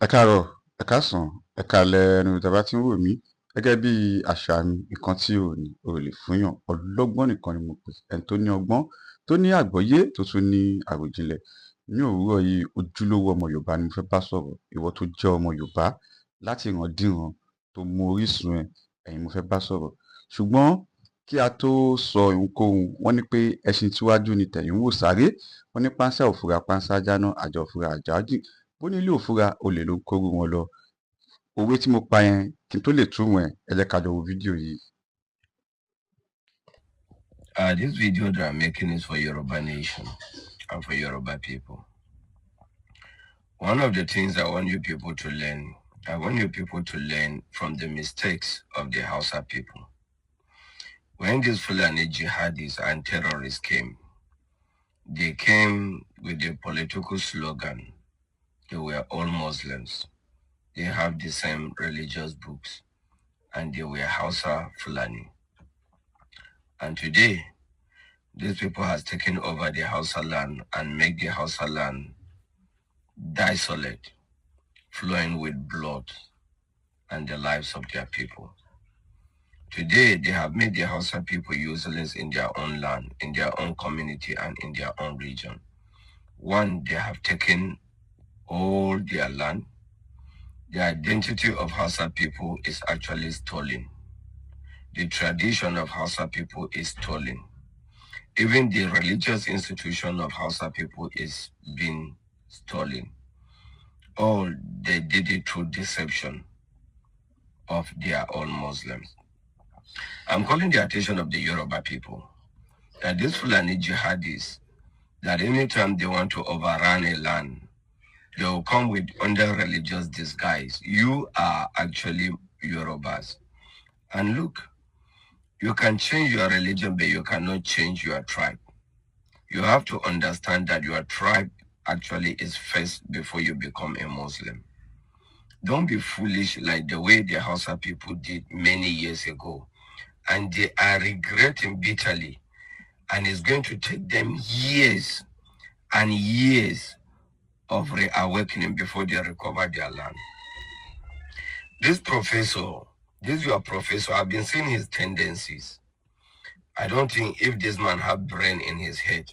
Ẹ káàárọ̀, ẹ káàsán, ẹ káalẹ́ ẹnu tí a bá ti ń wò mí. Gẹ́gẹ́ bí àṣà mi, nǹkan tí ò ní o lè fúnyàn. Ọlọ́gbọ́n nìkan ni mo pè. Ẹni tó ní ọgbọ́n, tó ní àgbọ́yé, tó tún ní àròjinlẹ̀. Ní òwúrọ̀ yìí, ojúlówó ọmọ Yorùbá ni mo fẹ́ bá sọ̀rọ̀. Ìwọ tó jẹ́ ọmọ Yorùbá láti ìrandíran tó mọ orísun ẹ̀, ẹ̀yin mo fẹ́ bá sọ̀rọ̀. Ṣùgbọ́n kí a tó sọ ohunkóhun, wọ́n ní pé ẹṣin tíwájú ni tẹ̀yìn ń wò sáré. Wọ́n ní pánsá òfura pánsá jáná, àjà òfura àjà jìn. Bó nílé òfura, olè ló ń kóru wọn lọ. Òwe tí mo pa yẹn kí n tó lè túmọ̀ ẹ̀, ẹ jẹ́ ká jọ wo fídíò yìí. This video that I'm making is for Yoruba Nation and for Yoruba people. One of the things I want you people to learn, from the mistakes of the Hausa people. When these Fulani jihadis and terrorists came, they came with a political slogan. They were all Muslims. They have the same religious books, and they were Hausa Fulani. And today, these people has taken over the Hausa land and make the Hausa land desolate, flowing with blood and the lives of their people. Today, they have made the Hausa people useless in their own land, in their own community, and in their own region. One, they have taken all their land. The identity of Hausa people is actually stolen. The tradition of Hausa people is stolen. Even the religious institution of Hausa people is being stolen. All they did it through deception of their own Muslims. I'm calling the attention of the Yoruba people that these Fulani jihadis, that anytime they want to overrun a land, they will come with under religious disguise. You are actually Yorubas. And look, you can change your religion, but you cannot change your tribe. You have to understand that your tribe actually is first before you become a Muslim. Don't be foolish like the way the Hausa people did many years ago. And they are regretting bitterly. And it's going to take them years and years of reawakening before they recover their land. This your professor, I've been seeing his tendencies. I don't think if this man have brain in his head,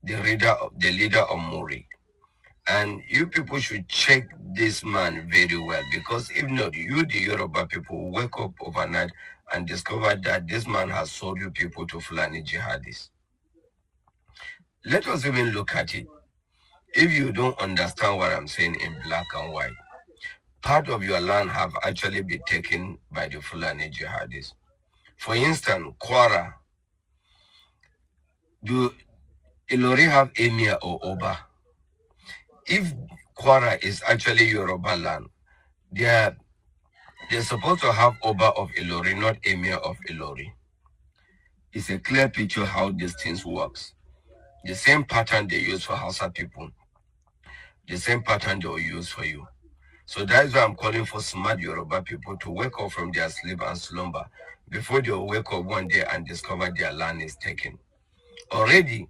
the leader of Muri. And you people should check this man very well, because if not, you, the Yoruba people, wake up overnight and discover that this man has sold you people to Fulani jihadis. Let us even look at it. If you don't understand what I'm saying in black and white, part of your land have actually been taken by the Fulani jihadis. For instance, Kwara, do Ilori have Emir or Oba? If Kwara is actually Yoruba land, they're supposed to have Oba of Ilori, not Emir of Ilori. It's a clear picture how these things works. The same pattern they use for Hausa people, the same pattern they will use for you. So that's why I'm calling for smart Yoruba people to wake up from their sleep and slumber before they will wake up one day and discover their land is taken. Already,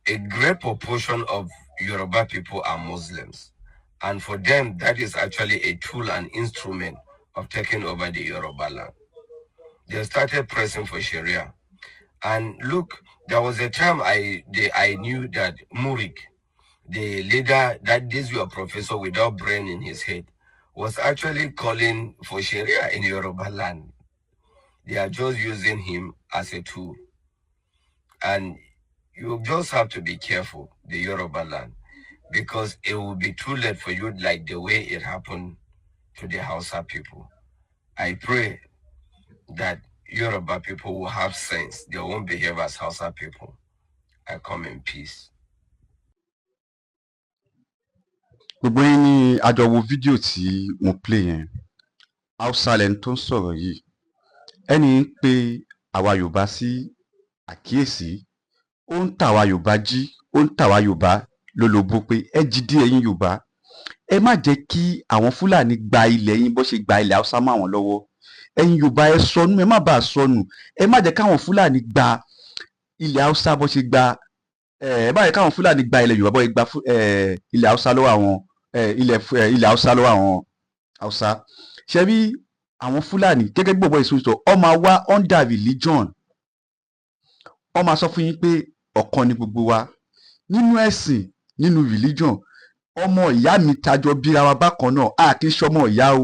a great proportion of Yoruba people are Muslims. And for them, that is actually a tool and instrument of taking over the Yoruba land. They started pressing for Sharia. And look, there was a time I knew that Murik, the leader, that this your professor without brain in his head, was actually calling for Sharia in Yoruba land. They are just using him as a tool. And you just have to be careful, the Yoruba land, because it will be too late for you, like the way it happened to the Hausa people. I pray that Yoruba people will have sense. They won't behave as Hausa people. I come in peace. Gbogbo yín ní a jọ wo fídíò tí mo play yẹn. Hausa lẹni tó ń sọ̀rọ̀ yìí. Ẹni ń pe àwa Yorùbá sí àkíyèsí. Ó ń tàwa Yorùbá jí, ó ń tàwa Yorùbá lólobó pé ẹ jí dé ẹ̀yin Yorùbá. Ẹ má jẹ́ kí àwọn Fúlàní gba ilẹ̀ yín bó ṣe gba ilẹ̀ Hausa mọ́ àwọn lọ́wọ́. Ẹ̀yin Yorùbá ẹ sọnù, ẹ má bàa sọnù. Ẹ má jẹ́ káwọn Fúlàní gba ilẹ̀ Hausa bó ṣe gba ẹ má jẹ́ káwọn Fúlàní gba ilẹ̀ Yorùbá bó ṣe gba ilẹ̀ Hausa lọ́wọ́ àwọn ilẹ̀ haúsá lọ́wọ́ àwọn haúsá ṣe rí àwọn fúlàní gẹ́gẹ́ bí bọ̀bọ̀ ìṣòro sọ ọ máa wá under religion ọ máa sọ fún yín pé ọ̀kan ni gbogbo wa nínú ẹ̀sìn nínú religion ọmọ ìyá mi tajọ bíra wa bákan náà a kì í ṣọmọ ìyá o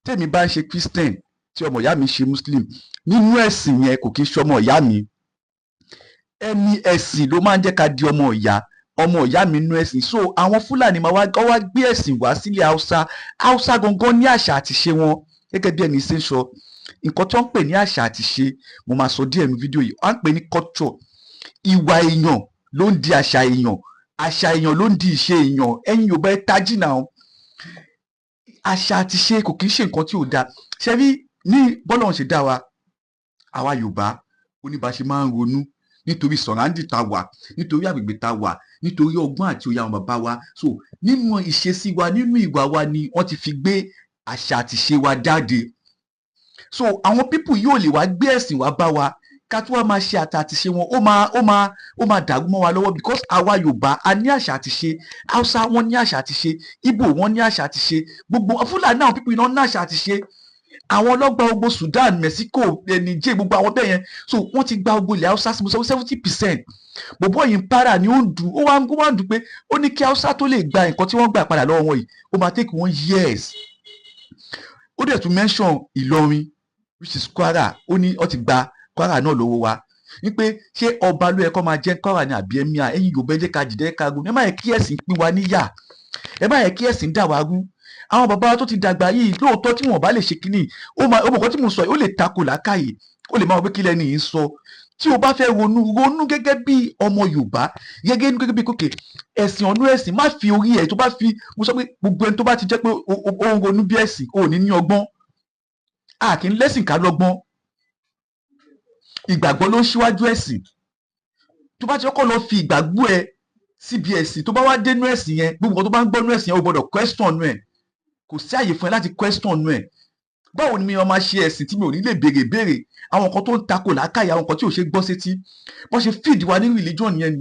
tèmi bá ń ṣe christian tí ọmọ ìyá mi ṣe muslim nínú ẹ̀sìn yẹn kò kì í ṣọmọ ìyá mi ẹni ẹ̀sìn ló máa ń jẹ́ ká di ọmọ ìyá mi nínú ẹ̀sìn so àwọn fúlàní máa wá gbé ẹ̀sìn wá sílẹ̀ haúsá gangan ní àṣà àti ṣe wọn gẹ́gẹ́ bí ẹni ṣe ń sọ nǹkan tó ń pè ní àṣà àti ṣe mo máa sọ díẹ̀ ní fídíò yìí wọ́n á ń pè ní culture ìwà èèyàn ló ń di àṣà èèyàn ló ń di ìṣe èèyàn ẹ̀yin Yorùbá ẹ tají náà àṣà àti ṣe kò kì í ṣe nǹkan tí ò dáa ṣe rí ní bọ́lá wọn ṣe dá wa àwa Yorùbá oníbàṣe máa ń ronú nítorí sọ̀ráǹdì tá a wà nítorí àgbègbè tá a wà nítorí ọgbọ́n àti òye àwọn bàbá wa so nínú ìṣesí wa nínú ìwà wa ni wọ́n ti fi gbé àṣà àti ṣe wa jáde so àwọn pípù yóò lè wá gbé ẹ̀sìn wá bá wa ká tó wá máa ṣe àṣà àti ṣe wọn ó máa dàrú mọ́ wa lọ́wọ́ because àwa Yorùbá a ní àṣà àti ṣe Haúsá wọn ní àṣà àti ṣe Ìgbò wọn ní àṣà àti ṣe gbogbo Fúlàní àwọn pípù iná ní àṣà àti ṣe àwọn ọlọ́gbà gbogbo Sudan Mexico Niger gbogbo àwọn bẹ́ẹ̀ yẹn so wọ́n ti gba gbogbo ilẹ̀ Haúsá sí 70% bọ̀bọ̀ yìí ń para ni ó ń dùn ó wá ń dùn pé ó ní kí Haúsá tó lè gba nǹkan tí wọ́n gbà padà lọ́wọ́ wọn yìí ó máa take 1 years ó dẹ̀ tún mention Ìlọrin which is Kwara ó ní ó ti gba Kwara náà lọ́wọ́ wa wípé ṣé ọba ló yẹ kó máa jẹ́ Kwara ní àbí ẹ̀míà ẹ̀yin Yorùbá ẹ jẹ́ ká dìde ká gun ẹ má yẹ kí ẹ̀sìn pín wa níyà ẹ má yẹ kí ẹ̀sìn dà wá rú àwọn bàbá wa tó ti dàgbà yìí lóòótọ́ tí wọ́n bá lè ṣe kínní ó mọ̀ kọ́ tí mo sọ yìí ó lè takò làákàyè ó lè máa wọ pé kí lẹ́ni yìí ń sọ tí o bá fẹ́ ronú gẹ́gẹ́ bí ọmọ Yorùbá gẹ́gẹ́ bí kókè ẹ̀sìn ọ̀nú ẹ̀sìn má fi orí ẹ̀ tó bá fi mo sọ pé gbogbo ẹni tó bá ti jẹ́ pé ó ń ronú bí ẹ̀sìn ò ní ọgbọ́n a kì í lẹ́sìn ká lọ́gbọ́n ìgbàgbọ́ ló ń ṣíwájú ẹ̀sìn tó bá ti kọ́kọ́ lọ fi ìgbàgbọ́ ẹ síbi ẹ̀sìn tó bá wá dénú ẹ̀sìn yẹn gbogbo nǹkan tó bá ń gbọ́nú ẹ̀sìn yẹn ó gbọ́dọ̀ question ẹ̀ kò sí àyè fún ẹ láti question ẹ̀ báwo ni mi máa ṣe ẹ̀sìn tí mi ò ní lè béèrè àwọn nǹkan tó ń takò làákàyè àwọn nǹkan tí ò ṣe gbọ́ sétí wọ́n ṣe feed wa ní religion yẹn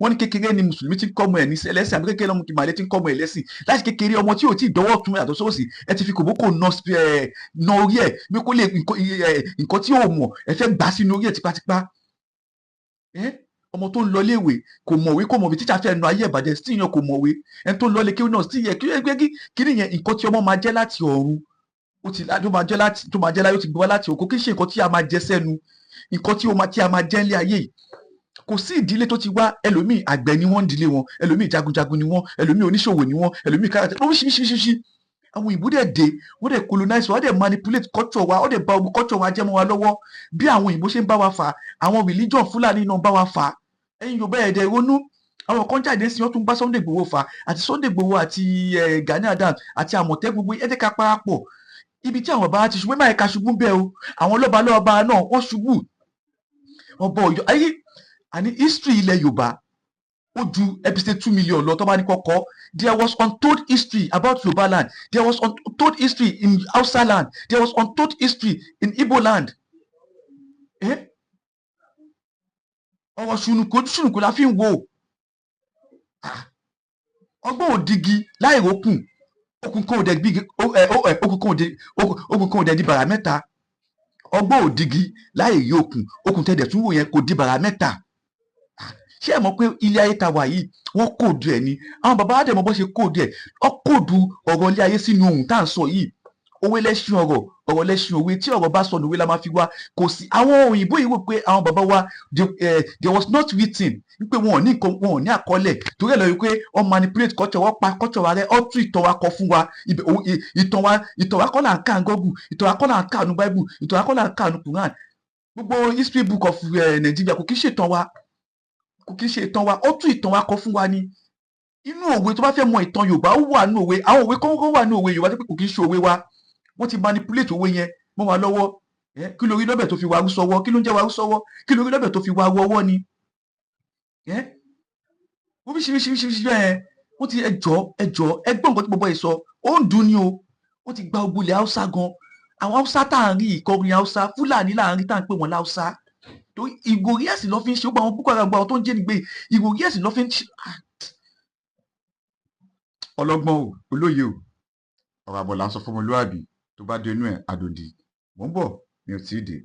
wọ́n ní kékeré ni mùsùlùmí ti ń kọ́ ọmọ ẹ̀ ní ẹlẹ́sìn àbí kékeré ọmọ ìmàlẹ́ ti ń kọ́ ọmọ ẹ̀ lẹ́sìn láti kékeré ọmọ tí ò tí ì dọ́wọ́ tún yàtọ̀ sóòsì ẹ ti fi kòbókò na orí ẹ̀ bí kò lè nǹkan tí ò mọ̀ ẹ fẹ́ gbà sínú orí ẹ̀ tipátipá ọmọ tó ń lọ léèwé kò mọ̀wé bí tíṣà fẹ́ nu ayé ìbàdàn sí ìyẹn kò mọ̀wé ẹni tó ń lọ lé kéwì náà sí ìyẹn kí ni yẹn nǹkan tí ọmọ máa jẹ́ láti ọ̀run tó máa jẹ́ láyé ó ti gbé wá láti òkú kí ṣe nǹkan tí a máa jẹ sẹ́nu nǹkan tí a máa jẹ́ nílé ayé yìí kò sí ìdílé tó ti wá ẹlòmíì àgbẹ̀ ni wọ́n ń dílé wọn ẹlòmíì jagunjagun ni wọ́n ẹlòmíì oníṣòwò ni wọ́n ẹlòmíì káràtà oríṣiríṣi àwọn òyìnbó dẹ̀ dé wọ́n dẹ̀ colonize wọ́n dẹ̀ manipulate culture wa wọ́n dẹ̀ bà ogun culture wa jẹ́ mọ́ wa lọ́wọ́ bí àwọn òyìnbó ṣe ń bá wa fà àwọn religion Fúlàní náà bá wa fà ẹ̀yin Yorùbá ẹ̀dẹ̀ ronú àwọn kan jáde sí wọn tún bá Sunday Igboho fà àti Sunday Igboho àti Gani Adams àti Àmọ̀tẹ́kùn gbogbo ẹ̀dẹ̀ ká parapọ̀ ibi tí àwọn bàbá ti ṣubú ẹ má yẹ ká ṣubú bẹ́ẹ̀ o àwọn lọ́balọ́ba náà wọ́n ṣubú ọbọ̀ Ọ̀yọ́ ayé àní history ilẹ̀ Yorùbá ó ju episode 2 million lọ tó bá ní kọ́kọ́ there was untold history about Yorùbá land there was untold history in Hausa land there was untold history in Igbo land ọwọ́ ṣùnùkú la fi ń wo ọgbọ́n òdigi láì rókùn okùn kan ò dẹ̀ di bàrà mẹ́ta ọgbọ́n òdigi láì rí okùn tẹ̀dẹ̀ tún wò yẹn kò di bàrà mẹ́ta ṣé ẹ mọ̀ pé ilé ayé ta wà yìí wọ́n kóòdù ẹ̀ ni àwọn bàbá wa dẹ̀ mọ̀ bó ṣe kóòdù ẹ̀ ọ kóòdù ọ̀rọ̀ ilé ayé sínú ohun tá à ń sọ yìí òwe lẹ́ṣin ọ̀rọ̀ lẹ́ṣin òwe tí ọ̀rọ̀ bá sọnù òwe la máa fi wá kò sí àwọn òyìnbó yìí wò pé àwọn bàbá wa there was not written wípé wọn ò ní àkọọ́lẹ̀ torí ẹ̀ lọ wípé wọ́n manipulate culture wọ́n pa culture wa rẹ́ ọ́ tún ìtàn wa kọ fún wa ìtàn wa kọ́ là ń kà ní Google ìtàn wa kọ́ là ń kà ní Bible ìtàn wa kọ́ là ń kà ní Quran gbogbo history book of Nigeria kò kí ṣe ìtàn wa ó tún ìtàn wa kọ fún wa ni inú òwe tó bá fẹ́ mọ ìtàn Yorùbá ó wà nínú òwe àwọn òwe kọ́ńkọ́ wà nínú òwe Yorùbá tó pé kò kí ń ṣe òwe wa wọ́n ti manipulate òwe yẹn mọ́ wa lọ́wọ́ kí lórí lọ́bẹ̀ tó fi wá rú sọ́wọ́ kí ló ń jẹ́ wá rú sọ́wọ́ kí lórí lọ́bẹ̀ tó fi wá rú ọwọ́ ni oríṣiríṣi bẹ́ẹ̀ wọ́n ti ẹjọ́ ẹgbọ́n nǹkan tí gbogbo ẹ̀ sọ ó ń dùn ní o wọ́n ti gba ogun ilẹ̀ Haúsá gan àwọn Haúsá tá à ń rí ìkọrin Haúsá Fúlàní là ń rí tá à ń pè wọ́n láúsá tó ìgòrí ẹ̀sìn lọ́ fi ń ṣe ó gba àwọn Boko Haram gba àwọn tó ń jẹ́ nígbè ìgòrí ẹ̀sìn lọ́ fi ń ṣe ọlọ́gbọ́n o olóye o ọ̀rọ̀ àbọ̀ là ń sọ fún ọmọlúwàbí tó bá dé inú ẹ̀ àdòdì mò ń bọ̀ mi ò tí ì dé.